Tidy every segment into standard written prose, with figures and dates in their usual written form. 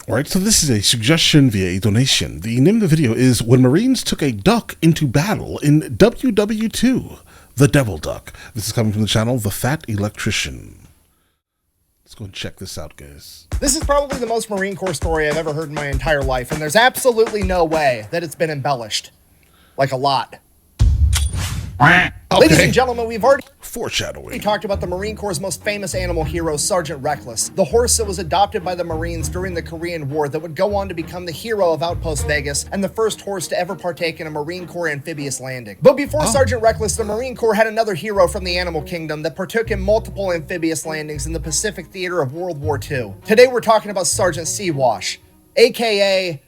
Alright, so this is a suggestion via a donation. The name of the video is When Marines Took a Duck into Battle in WW2, The Devil Duck. This is coming from the channel The Fat Electrician. Let's go and check this out, guys. This is probably the most Marine Corps story I've ever heard in my entire life, and there's absolutely no way that it's been embellished. Like a lot. Okay. Ladies and gentlemen, we've already Foreshadowing. talked about the Marine Corps' most famous animal hero, Sergeant Reckless, the horse that was adopted by the Marines during the Korean War that would go on to become the hero of Outpost Vegas and the first horse to ever partake in a Marine Corps amphibious landing. But before Sergeant Reckless, the Marine Corps had another hero from the animal kingdom that partook in multiple amphibious landings in the Pacific theater of World War II. Today we're talking about Sergeant Seawash, aka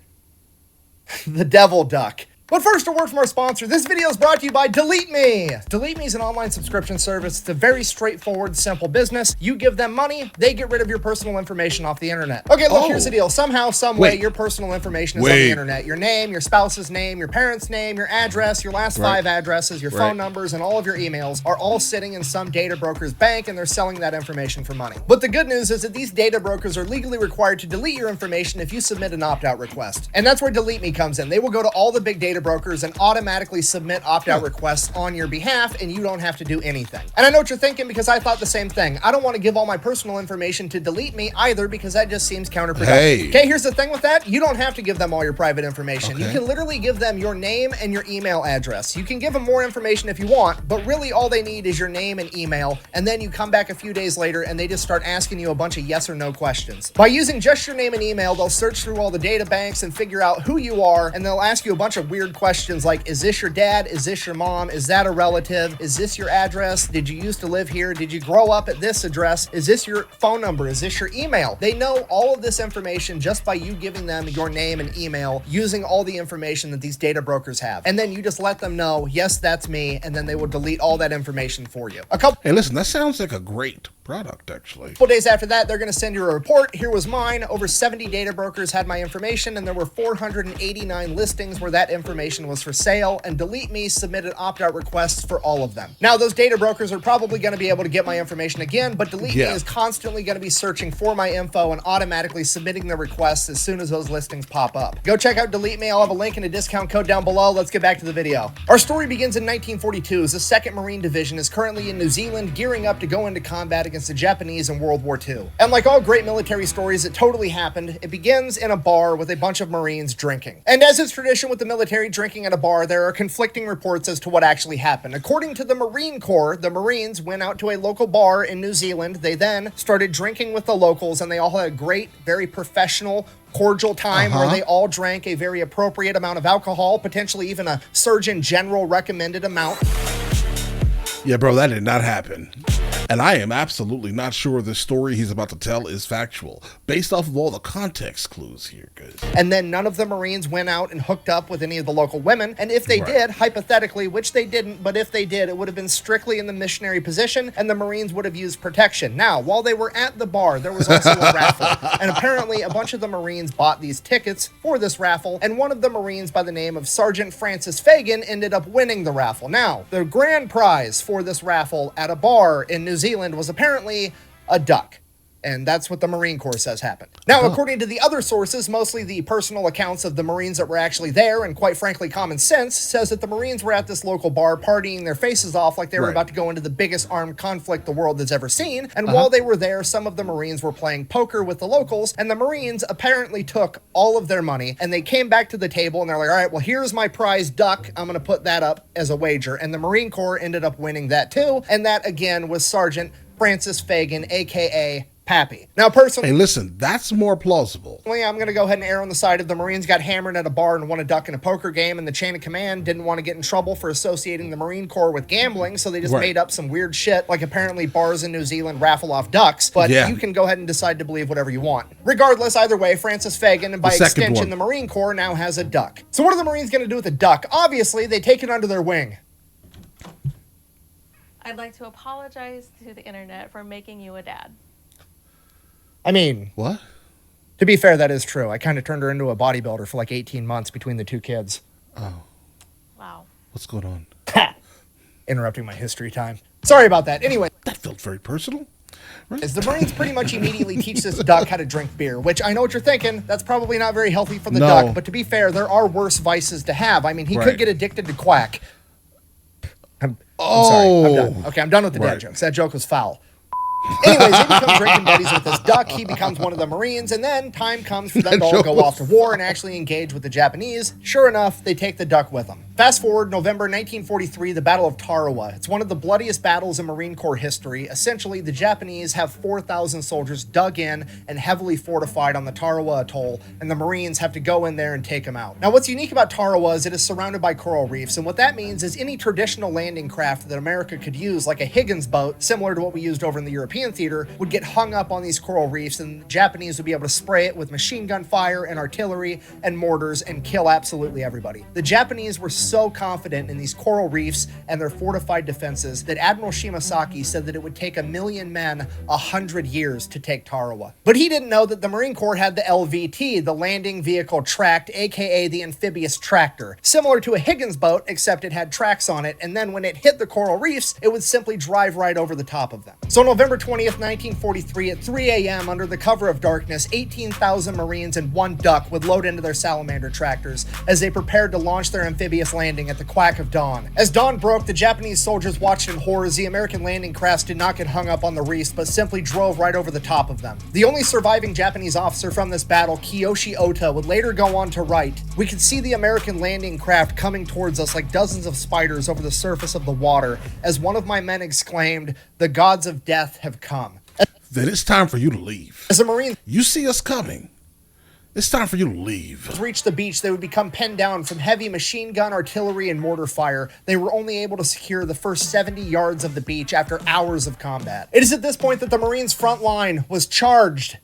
the Devil Duck. But first, a word from our sponsor. This video is brought to you by Delete Me. Delete Me is an online subscription service. It's a very straightforward, simple business. You give them money, they get rid of your personal information off the internet. Okay, look, here's the deal. Somehow, some way, your personal information is on the internet. Your name, your spouse's name, your parents' name, your address, your last 5 addresses, your phone numbers, and all of your emails are all sitting in some data broker's bank, and they're selling that information for money. But the good news is that these data brokers are legally required to delete your information if you submit an opt-out request. And that's where Delete Me comes in. They will go to all the big data brokers and automatically submit opt-out requests on your behalf, and you don't have to do anything. And I know what you're thinking, because I thought the same thing. I don't want to give all my personal information to Delete Me either, because that just seems counterproductive. Okay, here's the thing with that. You don't have to give them all your private information. You can literally give them your name and your email address. You can give them more information if you want, but really all they need is your name and email, and then you come back a few days later and they just start asking you a bunch of yes or no questions. By using just your name and email, they'll search through all the data banks and figure out who you are, and they'll ask you a bunch of weird questions like, is this your dad? Is this your mom? Is that a relative? Is this your address? Did you used to live here? Did you grow up at this address? Is this your phone number? Is this your email? They know all of this information just by you giving them your name and email, using all the information that these data brokers have. And then you just let them know, yes, that's me, and then they will delete all that information for you. Hey, listen, that sounds like a great product, actually. A couple days after that, they're going to send you a report. Here was mine. Over 70 data brokers had my information, and there were 489 listings where that information was for sale, and Delete Me submitted opt-out requests for all of them. Now, those data brokers are probably going to be able to get my information again, but Delete Me is constantly going to be searching for my info and automatically submitting the requests as soon as those listings pop up. Go check out Delete Me. I'll have a link and a discount code down below. Let's get back to the video. Our story begins in 1942 as the 2nd Marine Division is currently in New Zealand gearing up to go into combat against the Japanese in World War II. And like all great military stories, it totally happened. It begins in a bar with a bunch of Marines drinking. And as is tradition with the military drinking at a bar, there are conflicting reports as to what actually happened. According to the Marine Corps, the Marines went out to a local bar in New Zealand. They then started drinking with the locals, and they all had a great, very professional, cordial time where they all drank a very appropriate amount of alcohol, potentially even a Surgeon General recommended amount. Yeah, bro, that did not happen. And I am absolutely not sure the story he's about to tell is factual, based off of all the context clues here, guys. And then none of the Marines went out and hooked up with any of the local women. And if they did, hypothetically, which they didn't, but if they did, it would have been strictly in the missionary position, and the Marines would have used protection. Now, while they were at the bar, there was also a raffle. And apparently, a bunch of the Marines bought these tickets for this raffle, and one of the Marines by the name of Sergeant Francis Fagan ended up winning the raffle. Now, the grand prize for this raffle at a bar in New Zealand was apparently a duck. And that's what the Marine Corps says happened. Now, according to the other sources, mostly the personal accounts of the Marines that were actually there, and quite frankly, common sense, says that the Marines were at this local bar partying their faces off like they were about to go into the biggest armed conflict the world has ever seen. And while they were there, some of the Marines were playing poker with the locals, and the Marines apparently took all of their money, and they came back to the table, and they're like, all right, well, here's my prize duck. I'm going to put that up as a wager. And the Marine Corps ended up winning that too, and that, again, was Sergeant Francis Fagan, a.k.a. Pappy. Now, personally, hey, listen, that's more plausible. I'm going to go ahead and err on the side of the Marines got hammered at a bar and won a duck in a poker game, and the chain of command didn't want to get in trouble for associating the Marine Corps with gambling, so they just made up some weird shit, like apparently bars in New Zealand raffle off ducks, but you can go ahead and decide to believe whatever you want. Regardless, either way, Francis Fagan, and by extension, the Marine Corps, now has a duck. So what are the Marines going to do with a duck? Obviously, they take it under their wing. I'd like to apologize to the internet for making you a dad. I mean, what? To be fair, that is true. I kind of turned her into a bodybuilder for like 18 months between the 2 kids. Oh. Wow. What's going on? Interrupting my history time. Sorry about that. Anyway. That felt very personal. Is the Marines pretty much immediately teach this duck how to drink beer, which I know what you're thinking, that's probably not very healthy for the duck, but to be fair, there are worse vices to have. I mean, he could get addicted to quack. I'm sorry, I'm done. Okay, I'm done with the dad jokes. That joke was foul. Anyways, they become drinking buddies with this duck. He becomes one of the Marines, and then time comes for them to all go off to war and actually engage with the Japanese. Sure enough, they take the duck with them. Fast forward, November 1943, the Battle of Tarawa. It's one of the bloodiest battles in Marine Corps history. Essentially, the Japanese have 4,000 soldiers dug in and heavily fortified on the Tarawa Atoll, and the Marines have to go in there and take them out. Now, what's unique about Tarawa is it is surrounded by coral reefs, and what that means is any traditional landing craft that America could use, like a Higgins boat, similar to what we used over in the European theater, would get hung up on these coral reefs, and the Japanese would be able to spray it with machine gun fire and artillery and mortars and kill absolutely everybody. The Japanese were so confident in these coral reefs and their fortified defenses that Admiral Shimasaki said that it would take 1,000,000 men 100 years to take Tarawa. But he didn't know that the Marine Corps had the LVT, the Landing Vehicle Tracked, aka the amphibious tractor. Similar to a Higgins boat, except it had tracks on it, and then when it hit the coral reefs, it would simply drive right over the top of them. So November 20th, 1943, at 3 a.m., under the cover of darkness, 18,000 Marines and one duck would load into their Salamander tractors as they prepared to launch their amphibious landing at the quack of dawn. As dawn broke, the Japanese soldiers watched in horror as the American landing crafts did not get hung up on the reefs, but simply drove right over the top of them. The only surviving Japanese officer from this battle, Kiyoshi Ota, would later go on to write, "We could see the American landing craft coming towards us like dozens of spiders over the surface of the water, as one of my men exclaimed, 'The gods of death have come.'" Then it's time for you to leave. As the Marines You see us coming. It's time for you to leave. reached the beach, they would become pinned down from heavy machine gun, artillery, and mortar fire. They were only able to secure the first 70 yards of the beach after hours of combat. It is at this point that the Marines' front line was charged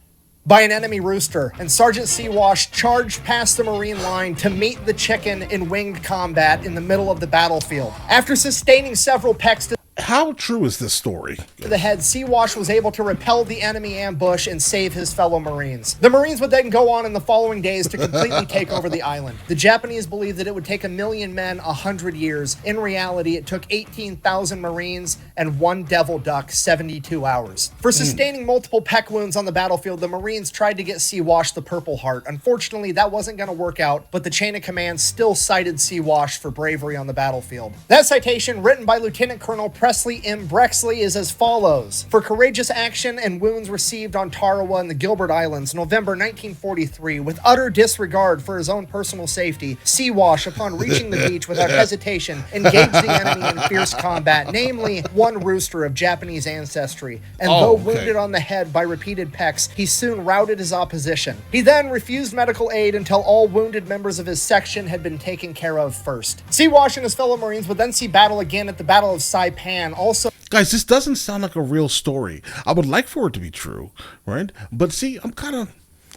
by an enemy rooster, and Sergeant Seawash charged past the Marine line to meet the chicken in winged combat in the middle of the battlefield. After sustaining several pecks How true is this story? to the head, Seawash was able to repel the enemy ambush and save his fellow Marines. The Marines would then go on in the following days to completely take over the island. The Japanese believed that it would take 1,000,000 men 100 years. In reality, it took 18,000 Marines and one devil duck 72 hours. For sustaining multiple peck wounds on the battlefield, the Marines tried to get Seawash the Purple Heart. Unfortunately, that wasn't going to work out, but the chain of command still cited Seawash for bravery on the battlefield. That citation, written by Lieutenant Colonel Presley M. Brexley, is as follows. For courageous action and wounds received on Tarawa and the Gilbert Islands, November 1943, with utter disregard for his own personal safety, Seawash, upon reaching the beach without hesitation, engaged the enemy in fierce combat, namely one rooster of Japanese ancestry, and though wounded on the head by repeated pecks, he soon routed his opposition. He then refused medical aid until all wounded members of his section had been taken care of first. Seawash and his fellow Marines would then see battle again at the Battle of Saipan. Also, Guys, this doesn't sound like a real story. I would like for it to be true, right? But see, I'm kind of,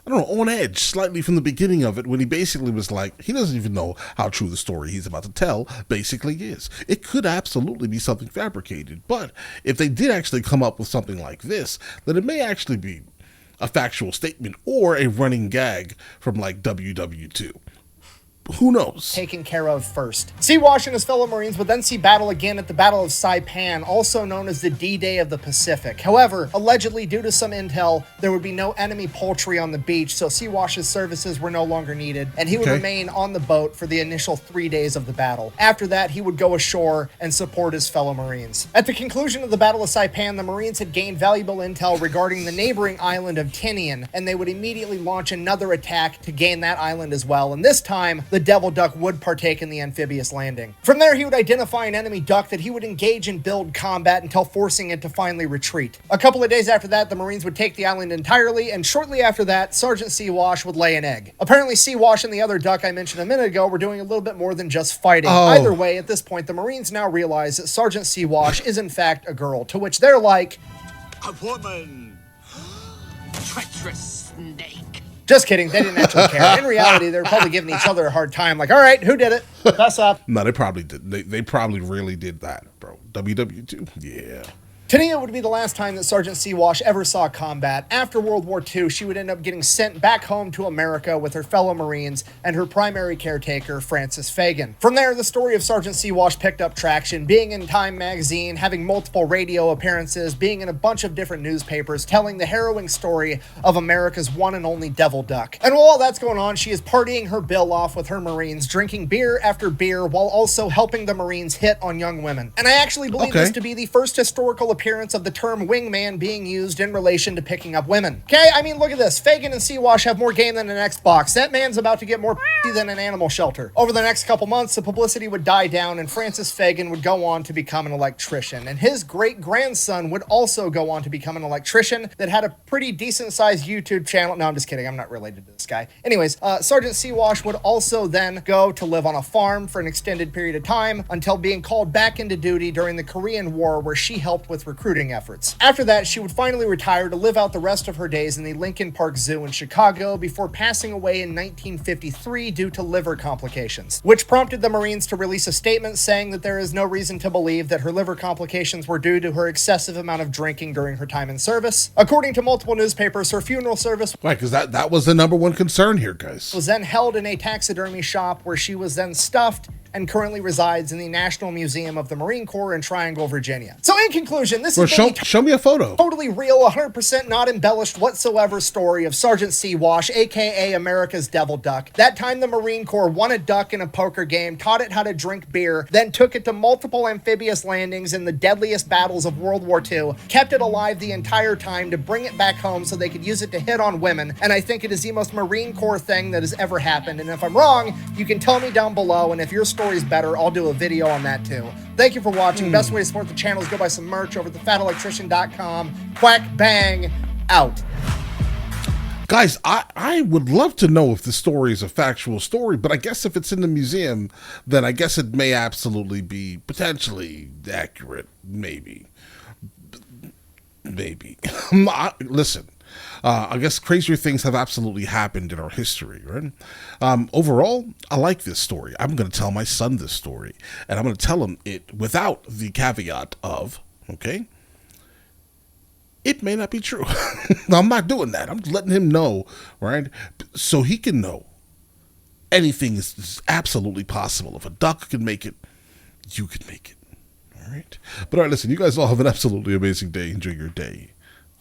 I don't know, on edge slightly from the beginning of it when he basically was like, he doesn't even know how true the story he's about to tell basically is. It could absolutely be something fabricated, but if they did actually come up with something like this, then it may actually be a factual statement or a running gag from like WW2. Who knows? Taken care of first. Seawash and his fellow Marines would then see battle again at the Battle of Saipan, also known as the D-Day of the Pacific. However, allegedly due to some intel, there would be no enemy poultry on the beach, so Seawash's services were no longer needed, and he would remain on the boat for the initial 3 days of the battle. After that, he would go ashore and support his fellow Marines. At the conclusion of the Battle of Saipan, the Marines had gained valuable intel regarding the neighboring island of Tinian, and they would immediately launch another attack to gain that island as well, and this time, the Devil Duck would partake in the amphibious landing. From there, he would identify an enemy duck that he would engage in build combat until forcing it to finally retreat. A couple of days after that, the Marines would take the island entirely, and shortly after that, Sergeant Seawash would lay an egg. Apparently, Seawash and the other duck I mentioned a minute ago were doing a little bit more than just fighting. Either way, at this point, the Marines now realize that Sergeant Seawash is in fact a girl, to which they're like, "A woman! Treacherous snake!" just kidding, they didn't actually care. In reality, they were probably giving each other a hard time, like, all right, who did it? Fess up. No, they probably did. They probably really did that, bro. WW2, yeah. Tania would be the last time that Sergeant Seawash ever saw combat. After World War II, she would end up getting sent back home to America with her fellow Marines and her primary caretaker, Francis Fagan. From there, the story of Sergeant Seawash picked up traction, being in Time magazine, having multiple radio appearances, being in a bunch of different newspapers, telling the harrowing story of America's one and only devil duck. And while all that's going on, she is partying her bill off with her Marines, drinking beer after beer, while also helping the Marines hit on young women. And I actually believe this to be the first historical appearance of the term wingman being used in relation to picking up women. Okay, I mean, look at this. Fagan and Seawash have more game than an Xbox. That man's about to get more than an animal shelter. Over the next couple months, the publicity would die down and Francis Fagan would go on to become an electrician. And his great-grandson would also go on to become an electrician that had a pretty decent-sized YouTube channel. No, I'm just kidding. I'm not related to this guy. Anyways, Sergeant Seawash would also then go to live on a farm for an extended period of time until being called back into duty during the Korean War, where she helped with recruiting efforts. After that, she would finally retire to live out the rest of her days in the Lincoln Park Zoo in Chicago before passing away in 1953 due to liver complications, which prompted the Marines to release a statement saying that there is no reason to believe that her liver complications were due to her excessive amount of drinking during her time in service. According to multiple newspapers, her funeral service Right, because that was the number one concern here, guys. was then held in a taxidermy shop where she was then stuffed and currently resides in the National Museum of the Marine Corps in Triangle, Virginia. So in conclusion, this Well, is a show me a photo. totally real, 100% not embellished whatsoever story of Sergeant Seawash, aka America's Devil Duck. That time the Marine Corps won a duck in a poker game, taught it how to drink beer, then took it to multiple amphibious landings in the deadliest battles of World War II, kept it alive the entire time to bring it back home so they could use it to hit on women, and I think it is the most Marine Corps thing that has ever happened. And if I'm wrong, you can tell me down below, and if your story's better, I'll do a video on that too. Thank you for watching. Best way to support the channel is go buy some merch over at thefatelectrician.com. Quack bang out. Guys, I would love to know if the story is a factual story, but I guess if it's in the museum, then I guess it may absolutely be potentially accurate. Maybe. Listen, I guess crazier things have absolutely happened in our history, right? Overall, I like this story. I'm going to tell my son this story, and I'm going to tell him it without the caveat of, okay, it may not be true. I'm not doing that. I'm just letting him know, right? So he can know anything is absolutely possible. If a duck can make it, you can make it. All right? But all right, listen, you guys all have an absolutely amazing day. Enjoy your day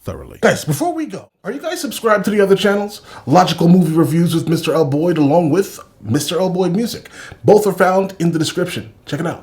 thoroughly. Guys, before we go, are you guys subscribed to the other channels? Logical Movie Reviews with Mr. L. Boyd along with Mr. L. Boyd Music. Both are found in the description. Check it out.